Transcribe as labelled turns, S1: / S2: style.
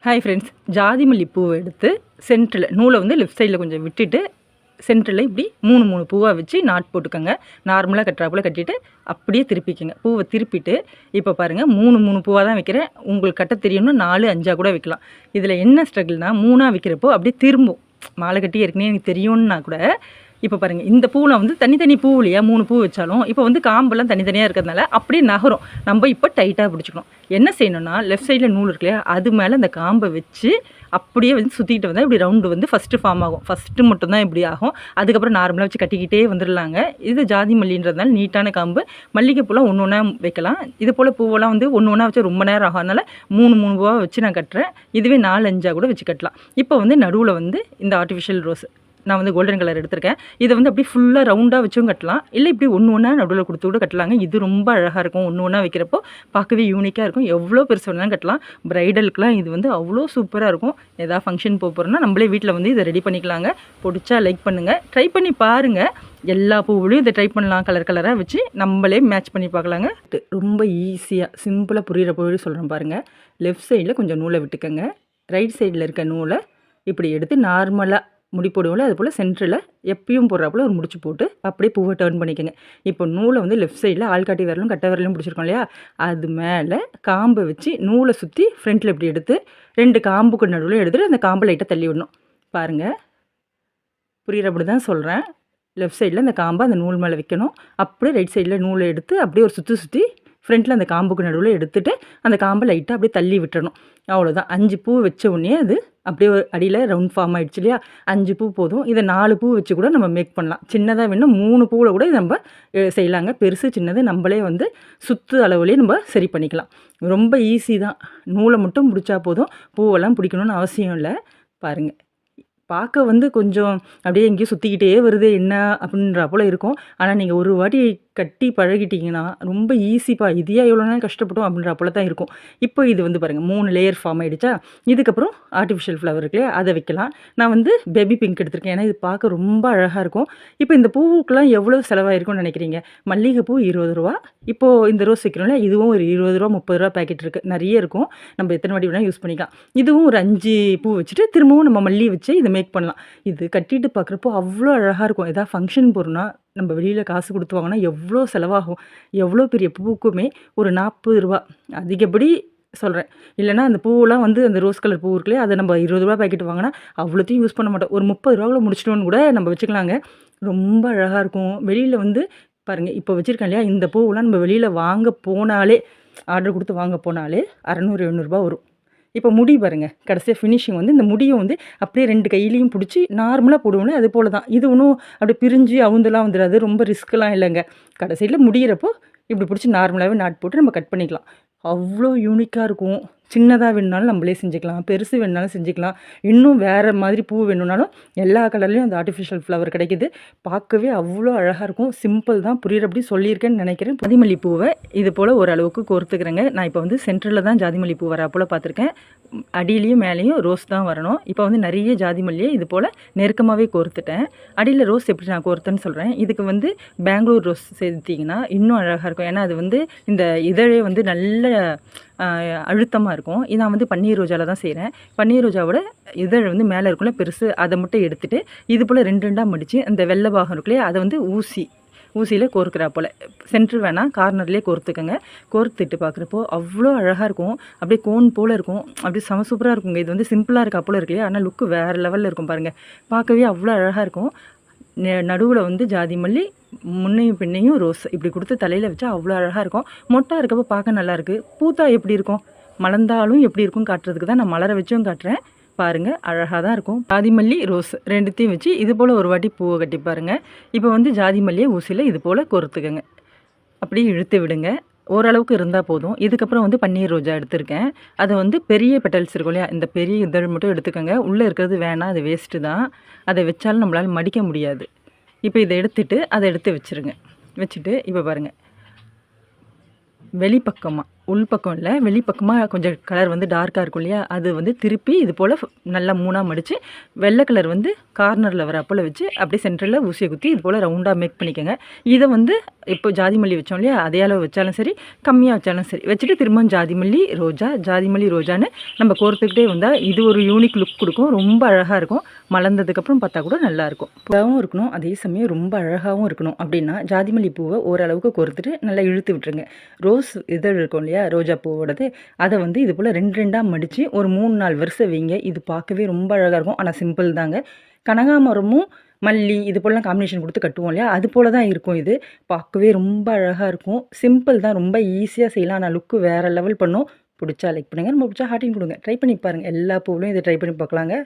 S1: Hi friends, ஜாதி மல்லி பூவை எடுத்து சென்டரில் நூலை வந்து லெஃப்ட் சைடில் கொஞ்சம் விட்டுட்டு சென்டரில் இப்படி மூணு பூவாக வச்சு நாட் போட்டுக்கோங்க. நார்மலாக கட்டுறாப்புல கட்டிட்டு அப்படியே திருப்பிக்கோங்க. பூவை திருப்பிட்டு இப்போ பாருங்கள், மூணு பூவாக தான் வைக்கிறேன். உங்களுக்கு கட்ட தெரியணும்னா 4, 5 கூட வைக்கலாம். இதில் என்ன ஸ்ட்ரகிள்னால், 3 வைக்கிறப்போ அப்படியே திரும்பும். மாலை கட்டி ஏற்கனவே எனக்கு தெரியும்னா கூட இப்போ பாருங்கள், இந்த பூவில் வந்து தனித்தனி பூ இல்லையா, 3 பூ வச்சாலும் இப்போ வந்து காம்பெல்லாம் தனித்தனியாக இருக்கிறதுனால அப்படியே நகரும். நம்ம இப்போ டைட்டாக பிடிச்சிக்கணும். என்ன செய்யணும்னா, லெஃப்ட் சைடில் நூல் இருக்கு இல்லையா, அது மேலே அந்த காம்பை வச்சு அப்படியே வந்து சுற்றிக்கிட்டு வந்தால் இப்படி ரவுண்டு வந்து ஃபஸ்ட்டு ஃபார்ம் ஆகும். ஃபஸ்ட்டு மட்டும்தான் இப்படி ஆகும். அதுக்கப்புறம் நார்மலாக வச்சு கட்டிக்கிட்டே வந்துடலாங்க. இது ஜாதி மல்லின்றதுனால நீட்டான காம்பு. மல்லிகைப்பூலாம் ஒன்று ஒன்றா வைக்கலாம். இது போல் பூவெல்லாம் வந்து ஒன்று ஒன்றா வச்சு ரொம்ப நேரம் ஆகும். அதனால் 3 பூவாக வச்சு நான் கட்டுறேன். இதுவே 4, 5 கூட வச்சு கட்டலாம். இப்போ வந்து நடுவில் வந்து இந்த ஆர்டிஃபிஷியல் ரோஸ் நான் வந்து கோல்டன் கலர் எடுத்திருக்கேன். இதை வந்து அப்படியே ஃபுல்லாக ரவுண்டாக வச்சும் கட்டலாம், இல்லை இப்படி ஒன்று ஒன்றா நடுவில் கொடுத்து கூட கட்டலாங்க. இது ரொம்ப அழகாக இருக்கும். ஒன்று ஒன்றா வைக்கிறப்போ பார்க்கவே யூனிக்காக இருக்கும். எவ்வளோ பெருசு வேணாலும் கட்டலாம். ப்ரைடலுக்குலாம் இது வந்து அவ்வளோ சூப்பராக இருக்கும். எதாவது ஃபங்க்ஷன் போகிறோன்னா நம்மளே வீட்டில் வந்து இதை ரெடி பண்ணிக்கலாங்க. பிடிச்சா லைக் பண்ணுங்கள், ட்ரை பண்ணி பாருங்கள். எல்லா பூவிலையும் இதை ட்ரை பண்ணலாம். கலர் கலராக வச்சு நம்மளே மேட்ச் பண்ணி பார்க்கலாங்க. ரொம்ப ஈஸியாக சிம்பிளாக புரிகிற பொருள் சொல்கிறேன் பாருங்கள். லெஃப்ட் சைடில் கொஞ்சம் நூலை விட்டுக்கோங்க. ரைட் சைடில் இருக்க நூலை இப்படி எடுத்து நார்மலாக முடி போடுவோம்ல, அது போல் சென்டரில் எப்பயும் போடுறாப்புல ஒரு முடிச்சு போட்டு அப்படியே பூவை டர்ன் பண்ணிக்கோங்க. இப்போ நூலை வந்து லெஃப்ட் சைடில் ஆள்காட்டி விரலும் கட்டை விரலும் பிடிச்சிருக்கோம் இல்லையா, அது மேலே காம்பை வச்சு நூலை சுற்றி ஃப்ரண்ட்டில் இப்படி எடுத்து 2 காம்புக்கு நடுவில் எடுத்துகிட்டு அந்த காம்பை லைட்டாக தள்ளி விடணும். பாருங்கள், புரிகிறப்படி தான் சொல்கிறேன். லெஃப்ட் சைடில் அந்த காம்பை அந்த நூல் மேலே வைக்கணும். அப்படியே ரைட் சைடில் நூலை எடுத்து அப்படியே ஒரு சுற்றி ஃப்ரண்ட்டில் அந்த காம்புக்கு நடுவில் எடுத்துகிட்டு அந்த காம்பை லைட்டாக அப்படியே தள்ளி விட்டுறணும். அவ்வளோதான். 5 பூ வச்ச உடனே அது அப்படியே அடியில் ரவுண்ட் ஃபார்ம் ஆகிடுச்சு இல்லையா. 5 பூ போதும். இதை 4 பூ வச்சு கூட நம்ம மேக் பண்ணலாம். சின்னதாக வேணும் 3 பூவில் கூட நம்ம செய்யலாங்க. பெருசு சின்னது நம்மளே வந்து சுற்று அளவுலேயே நம்ம சரி பண்ணிக்கலாம். ரொம்ப ஈஸி தான். நூலை மட்டும் பிடிச்சா போதும். பூவெல்லாம் பிடிக்கணும்னு அவசியம் இல்லை. பாருங்கள், பார்க்க வந்து கொஞ்சம் அப்படியே எங்கேயும் சுற்றிக்கிட்டே வருது என்ன அப்படின்றா போல் இருக்கும். ஆனால் நீங்கள் ஒரு வாட்டி கட்டி பழகிட்டிங்கன்னா ரொம்ப ஈஸிப்பா. இதையா எவ்வளோ நேரம் கஷ்டப்பட்டோம் அப்படின்றா போல தான் இருக்கும். இப்போ இது வந்து பாருங்கள் 3 லேயர் ஃபார்ம் ஆகிடுச்சா. இதுக்கப்புறம் ஆர்டிஃபிஷியல் ஃப்ளவர் இருக்கு இல்லையா, அதை வைக்கலாம். நான் வந்து பேபி பிங்க் எடுத்திருக்கேன். ஏன்னா இது பார்க்க ரொம்ப அழகாக இருக்கும். இப்போ இந்த பூவுக்கெலாம் எவ்வளோ செலவாயிருக்கும்னு நினைக்கிறீங்க? மல்லிகைப்பூ 20 ரூபா. இப்போது இந்த ரோஸ் வைக்கிறோம்ல, இதுவும் ஒரு 20 ரூபா 30 ரூபா பேக்கெட் இருக்குது. நிறைய இருக்கும். நம்ம எத்தனை வாட்டி வேணால் யூஸ் பண்ணிக்கலாம். இதுவும் ஒரு 5 பூ வச்சுட்டு திரும்பவும் நம்ம மல்லி வச்சு இதை மேக் பண்ணலாம். இது கட்டிட்டு பார்க்குறப்போ அவ்வளோ அழகாக இருக்கும். எதாவது ஃபங்க்ஷன் போகிறோன்னா நம்ம வெளியில் காசு கொடுத்து வாங்கினா எவ்வளோ செலவாகும். எவ்வளோ பெரிய பூக்குமே ஒரு 40 ரூபா அதிகப்படி சொல்கிறேன். இல்லைனா அந்த பூவெலாம் வந்து அந்த ரோஸ் கலர் பூ இருக்குல்லையே, அதை நம்ம 20 ரூபா பேக்கெட் வாங்கினா அவ்வளோத்தையும் யூஸ் பண்ண மாட்டோம். ஒரு 30 ரூபாவில் முடிச்சிட்டோன்னு கூட நம்ம வச்சுக்கலாங்க. ரொம்ப அழகாக இருக்கும். வெளியில் வந்து பாருங்கள், இப்போ வச்சுருக்கேன் இல்லையா, இந்த பூவெலாம் நம்ம வெளியில் வாங்க போனாலே, ஆர்டர் கொடுத்து வாங்க போனாலே 600, 700 வரும். இப்போ முடி பாருங்கள், கடைசியாக ஃபினிஷிங் வந்து இந்த முடியை வந்து அப்படியே 2 கையிலையும் பிடிச்சி நார்மலாக போடுவோம்ல, அது போல் தான். இது ஒன்றும் அப்படியே பிரிஞ்சு அவுந்தெல்லாம் வந்துடாது. ரொம்ப ரிஸ்க்கெலாம் இல்லைங்க. கடைசியில் முடிகிறப்போ இப்படி பிடிச்சி நார்மலாகவே நாட் போட்டு நம்ம கட் பண்ணிக்கலாம். அவ்வளோ யூனிக்காக இருக்கும். சின்னதாக வேணுனாலும் நம்மளே செஞ்சுக்கலாம், பெருசு வேணுனாலும் செஞ்சுக்கலாம். இன்னும் வேறு மாதிரி பூ வேணும்னாலும் எல்லா கலர்லேயும் அந்த ஆர்டிஃபிஷியல் ஃப்ளவர் கிடைக்கிது. பார்க்கவே அவ்வளோ அழகாக இருக்கும். சிம்பிள் தான், புரியுறபடி சொல்லியிருக்கேன்னு நினைக்கிறேன். ஜாதிமல்லி பூவை இது போல் ஓரளவுக்கு கோர்த்துக்கிறேங்க. நான் இப்போ வந்து சென்டரில் தான் ஜாதிமல்லி பூ வரா போல் பார்த்துருக்கேன். அடியிலையும் மேலேயும் ரோஸ் தான் வரணும். இப்போ வந்து நிறைய ஜாதிமல்லியை இது போல் நெருக்கமாகவே கோர்த்துட்டேன். அடியில் ரோஸ் எப்படி நான் கோர்த்தேன்னு சொல்கிறேன். இதுக்கு வந்து பெங்களூர் ரோஸ் சேர்த்திங்கன்னா இன்னும் அழகாக இருக்கும். ஏன்னா அது வந்து இந்த இதழே வந்து நல்ல அழுத்தமாக இருக்கும். நான் வந்து பன்னீர் ரோஜாவில் தான் செய்கிறேன். பன்னீர் ரோஜாவோட இதழ் வந்து மேலே இருக்கும்ல பெருசு, அதை மட்டும் எடுத்துகிட்டு இது போல் 2 மடித்து அந்த வெள்ளை பாகம் இருக்குல்லையே, அதை வந்து ஊசியில் கோர்க்குறா போல். சென்டர் வேணால் கார்னர்லேயே கோர்த்துக்கோங்க. கோர்த்துட்டு பார்க்குறப்போ அவ்வளோ அழகாக இருக்கும். அப்படியே கோன் போல் இருக்கும். அப்படியே சூப்பராக இருக்குங்க. இது வந்து சிம்பிளாக இருக்கா போல் இருக்கு இல்லையா, ஆனால் லுக்கு வேறு லெவலில் இருக்கும் பாருங்கள். பார்க்கவே அவ்வளோ அழகாக இருக்கும். நடுவில் வந்து ஜாதி மல்லி, முன்னையும் பின்னையும் ரோஸ் இப்படி கொடுத்து தலையில் வச்சா அவ்வளோ அழகாக இருக்கும். மொட்டாக இருக்கப்போ பார்க்க நல்லாயிருக்கு. பூத்தா எப்படி இருக்கும், மலர்ந்தாலும் எப்படி இருக்கும் காட்டுறதுக்கு தான் நான் மலர வச்சும் காட்டுறேன். பாருங்கள், அழகாக தான் இருக்கும். ஜாதி மல்லி ரோஸ் 2த்தையும் வச்சு இது போல் ஒரு வாட்டி பூவை கட்டி பாருங்கள். இப்போ வந்து ஜாதி மல்லியை ஊசியில் இது போல் கோர்த்துக்கங்க. அப்படியே இழுத்து விடுங்க. ஓரளவுக்கு இருந்தால் போதும். இதுக்கப்புறம் வந்து பன்னீர் ரோஜா எடுத்திருக்கேன். அதை வந்து பெரிய பெட்டல்ஸ் இருக்கும் இல்லையா, இந்த பெரிய இதழ் மட்டும் எடுத்துக்கோங்க. உள்ளே இருக்கிறது வேணாம், அது வேஸ்ட்டு தான். அதை வச்சாலும் நம்மளால் மடிக்க முடியாது. இப்போ இதை எடுத்துகிட்டு அதை எடுத்து வச்சுருங்க. வச்சுட்டு இப்போ பாருங்கள், வெளிப்பக்கமாக, உள்பக்கம் இல்லை, வெளிப்பக்கமாக கொஞ்சம் கலர் வந்து டார்க்காக இருக்கும் இல்லையா, அது வந்து திருப்பி இது போல் நல்லா 3 மடித்து வெள்ளை கலர் வந்து கார்னரில் வர போல் வச்சு அப்படியே சென்டரில் ஊசியை குத்தி இது போல் ரவுண்டாக மேக் பண்ணிக்கோங்க. இதை வந்து இப்போ ஜாதி மல்லி வச்சோம் இல்லையா, அதே அளவு வச்சாலும் சரி, கம்மியாக வச்சாலும் சரி வச்சுட்டு திரும்ப ஜாதி மல்லி ரோஜான்னு நம்ம கோர்த்துக்கிட்டே வந்தால் இது ஒரு யூனிக் லுக் கொடுக்கும். ரொம்ப அழகாக இருக்கும். மலர்ந்ததுக்கப்புறம் பார்த்தா கூட நல்லாயிருக்கும். பூவாகவும் இருக்கணும், அதே சமயம் ரொம்ப அழகாகவும் இருக்கணும். அப்படின்னா ஜாதி மல்லி பூவை ஓரளவுக்கு கோர்த்துட்டு நல்லா இழுத்து விட்டுருங்க. ரோஸ் இதழ் இருக்கும் இல்லையா, ரோஜா பூவோடது, அதை வந்து இது போல் 2 மடித்து ஒரு 3-4 வரிசை வைங்க. இது பார்க்கவே ரொம்ப அழகாக இருக்கும். ஆனால் சிம்பிள் தாங்க. கனகாமரமும் மல்லி இது போலலாம் காம்பினேஷன் கொடுத்து கட்டுவோம் இல்லையா, அது போல தான் இருக்கும். இது பார்க்கவே ரொம்ப அழகாக இருக்கும். சிம்பிள் தான், ரொம்ப ஈஸியாக செய்யலாம். ஆனால் லுக்கு வேறு லெவல் பண்ணும். பிடிச்சா லைக் பண்ணுங்கள், ரொம்ப பிடிச்சா ஹார்ட்டின் கொடுங்க. ட்ரை பண்ணி பாருங்கள். எல்லா பூவிலையும் இதை ட்ரை பண்ணி பார்க்கலாங்க.